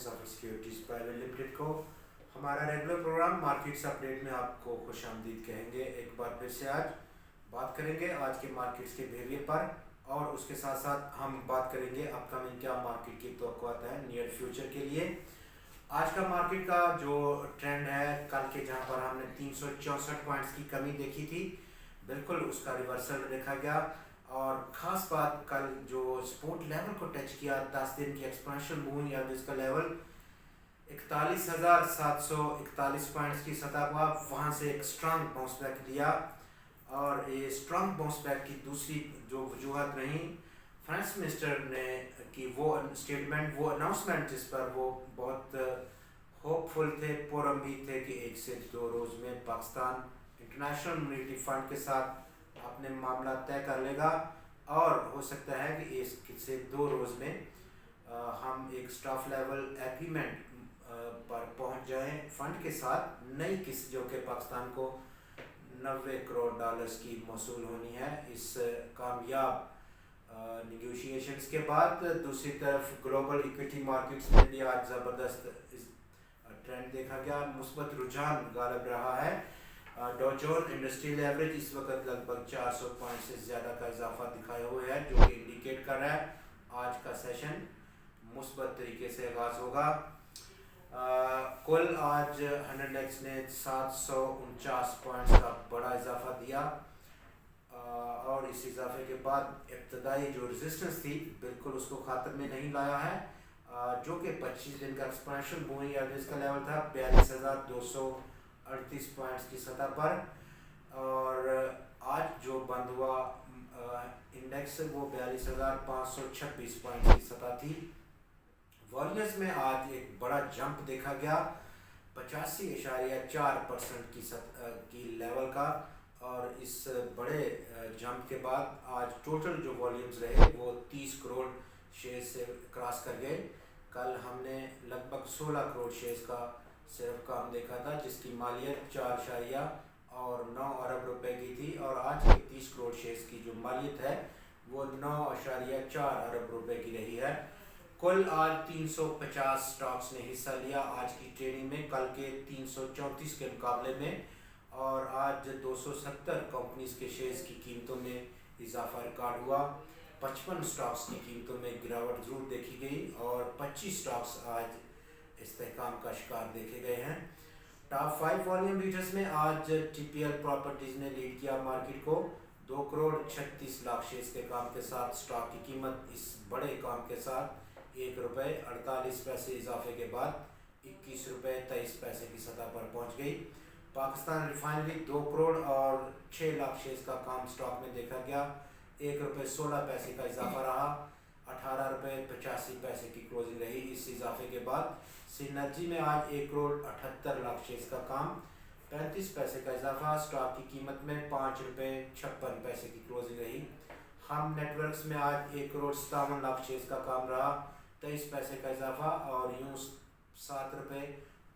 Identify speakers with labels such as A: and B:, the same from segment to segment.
A: सफर securities private limited को हमारा regular programme markets update में आपको खुशामदीद कहेंगे। एक बार फिर से आज बात करेंगे आज के मार्केट्स के बिहेवियर पर, और उसके साथ साथ हम बात करेंगे अपकमिंग क्या मार्केट की तवक्कुआत है नियर फ्यूचर के लिए। आज का मार्केट का जो ट्रेंड है, कल के जहां पर हमने 364 पॉइंट्स की कमी देखी थी, बिल्कुल उसका रिवर्सल देखा गया। और ख़ास बात, कल जो सपोर्ट लेवल को टच किया 10 दिन की एक्सपोनेंशियल मूविंग एवरेज का लेवल 41,741 पॉइंट्स की सतह पर, वहाँ से एक स्ट्रांग बाउंस बैक दिया। और ये स्ट्रांग बाउंस बैक की दूसरी जो वजूहत रही, फाइनेंस मिनिस्टर ने कि वो स्टेटमेंट, वो अनाउंसमेंट जिस पर वो बहुत होपफुल थे, पुरउम्मीद थे कि 1 से 2 रोज़ में पाकिस्तान इंटरनेशनल मॉनेटरी फंड के साथ अपने मामला तय कर लेगा, और हो सकता है कि इससे 2 रोज़ में हम एक स्टाफ लेवल एग्रीमेंट पर पहुंच जाएं फंड के साथ, नई किस्त जो कि पाकिस्तान को 90 करोड़ डॉलर्स की मौसूल होनी है इस कामयाब निगोशिएशंस के बाद। दूसरी तरफ ग्लोबल इक्विटी मार्केट्स में भी आज ज़बरदस्त ट्रेंड देखा गया, मुस्बत रुझान गालिब रहा है। डॉ जोन्स इंडस्ट्रियल एवरेज इस वक्त लगभग 400 पॉइंट से ज़्यादा का इजाफा दिखाए हुए है, जो कि इंडिकेट कर रहा है आज का सेशन मुस्बत तरीके से आगाज़ होगा। कुल आज 100 ने 749 पॉइंट्स का बड़ा इजाफा दिया, और इस इजाफे के बाद इब्तदाई जो रेजिस्टेंस थी बिल्कुल उसको खातर में नहीं लाया है, जो कि 25 दिन का एक्सपोनेंशियल मूविंग एवरेज का लेवल था 42,238 पॉइंट्स की सतह पर। और आज जो बंद हुआ इंडेक्स वो 42,526 पॉइंट्स की सतह थी। वॉल्यूम्स में आज एक बड़ा जंप देखा गया 85.4% की लेवल का, और इस बड़े जंप के बाद आज टोटल जो वॉल्यूम्स रहे वो 30 करोड़ शेयर से क्रॉस कर गए। कल हमने लगभग 16 करोड़ शेयर्स का सिर्फ काम देखा था, जिसकी मालियत 4.9 अरब रुपए की थी, और आज के 30 करोड़ शेयर्स की जो मालियत है वो 9.4 अरब रुपए की रही है। कुल आज 350 स्टॉक्स ने हिस्सा लिया आज की ट्रेडिंग में, कल के 334 के मुकाबले में, और आज 270 कंपनीज के शेयर्स की कीमतों में इजाफा रिकॉर्ड हुआ। 55 स्टॉक्स की कीमतों में गिरावट जरूर देखी गई, और 25 स्टॉक्स आज इस्तेहकाम का शिकार देखे गए हैं। टॉप 5 वॉल्यूम लीडर्स में आज टीपीएल प्रॉपर्टीज ने लीड किया मार्केट को 2 करोड़ 36 लाख शेयर्स के काम के साथ। स्टॉक की कीमत इस बड़े काम के साथ 1 रुपये 48 पैसे इजाफे के बाद 21 रुपये 23 पैसे की सतह पर पहुंच गई। पाकिस्तान रिफाइनरी 2 करोड़ और 6 लाख शेयर्स का काम स्टॉक में देखा गया, 1 रुपये 16 पैसे का इजाफा रहा, 18 रुपये 85 पैसे की क्लोजिंग रही। इस इजाफे के बाद सिनर्जी में आज 1 करोड़ 78 लाख शेयर्स का काम, 35 पैसे का इजाफा, स्टॉक की कीमत में 5 रुपये 56 पैसे की क्लोजिंग रही। हम नेटवर्क्स में आज 1 करोड़ 57 लाख शेयर्स का काम रहा, 23 पैसे का इजाफा, और यूँ 7 रुपये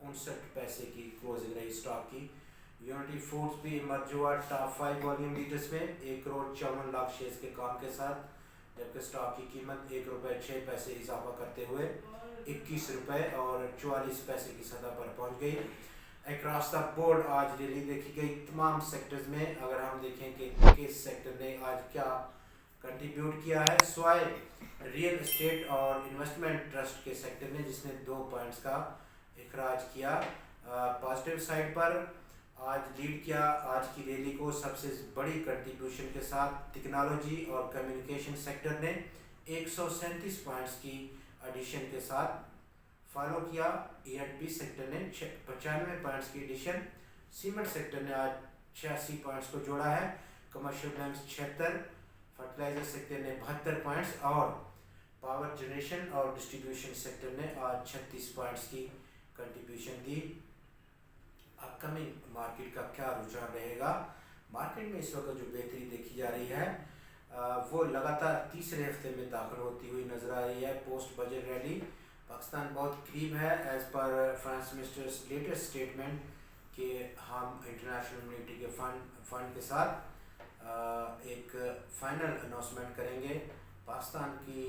A: 59 पैसे की क्लोजिंग रही स्टॉक की। यूनिटी फूड्स भी इमर्ज हुआ टॉप 5 वॉल्यूम लीडर्स में 1 करोड़ 54 लाख शेयर्स के काम के साथ, जबकि स्टॉक की कीमत 1 रुपये 6 पैसे इजाफा करते हुए 21 रुपये और 44 पैसे की सतह पर पहुंच गई। अक्रॉस द बोर्ड आज रैली देखी गई तमाम सेक्टर्स में। अगर हम देखें कि किस सेक्टर ने आज क्या कंट्रीब्यूट किया है, स्वाय रियल एस्टेट और इन्वेस्टमेंट ट्रस्ट के सेक्टर ने, जिसने 2 पॉइंट्स का इखराज किया। पॉजिटिव साइड पर आज लीड किया आज की रैली को सबसे बड़ी कंट्रीब्यूशन के साथ टेक्नोलॉजी और कम्युनिकेशन सेक्टर ने 137 पॉइंट्स की एडिशन के साथ फॉलो किया। E&P सेक्टर ने 95 पॉइंट्स की एडिशन, सीमेंट सेक्टर ने आज 86 पॉइंट्स को जोड़ा है, कमर्शियल बैंक्स 76, फर्टिलाइजर सेक्टर ने 72 पॉइंट्स, और पावर जनरेशन और डिस्ट्रीब्यूशन सेक्टर ने आज 36 पॉइंट्स की कंट्रीब्यूशन दी। अपकमिंग मार्केट का क्या रुझान रहेगा? मार्केट में इस वक्त जो बेहतरी देखी जा रही है वो लगातार तीसरे हफ्ते में दाखिल होती हुई नजर आ रही है। पोस्ट बजट रैली पाकिस्तान बहुत करीब है as per finance ministers latest statement कि हम इंटरनेशनल मॉनेटरी के फंड के साथ एक फाइनल अनाउंसमेंट करेंगे। पाकिस्तान की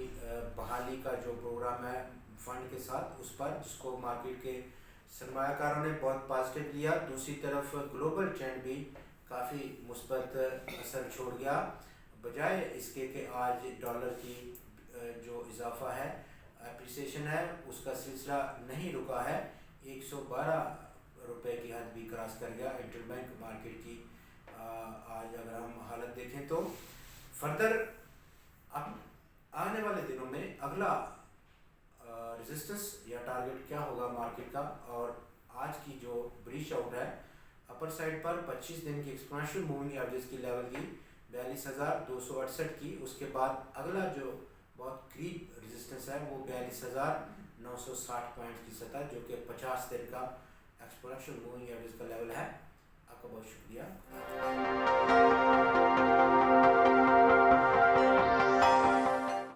A: बहाली का जो प्रोग्राम है फंड के साथ उस पर, जिसको मार्केट के सरमायाकारों ने बहुत पॉजिटिव लिया। दूसरी तरफ ग्लोबल ट्रेंड भी काफ़ी मुस्बत असर छोड़ गया, बजाय इसके कि आज डॉलर की जो इजाफा है, अप्रिसिएशन है, उसका सिलसिला नहीं रुका है। 112 रुपए की हद भी क्रॉस कर गया इंटरबैंक मार्केट की। आज अगर हम हालत देखें तो फर्दर अब आने वाले दिनों में अगला रेजिस्टेंस या टारगेट क्या होगा मार्केट का, और आज की जो ब्रीच आउट है अपर साइड पर 25 दिन की एक्सपोनेंशियल मूविंग एवरेज की लेवल की 42,268 की, उसके बाद अगला जो बहुत करीब रेजिस्टेंस है वो 42,960 पॉइंट की सतह, जो कि 50 दिन का एक्सपोनेंशियल मूविंग एवरेज का लेवल है। आपका बहुत शुक्रिया।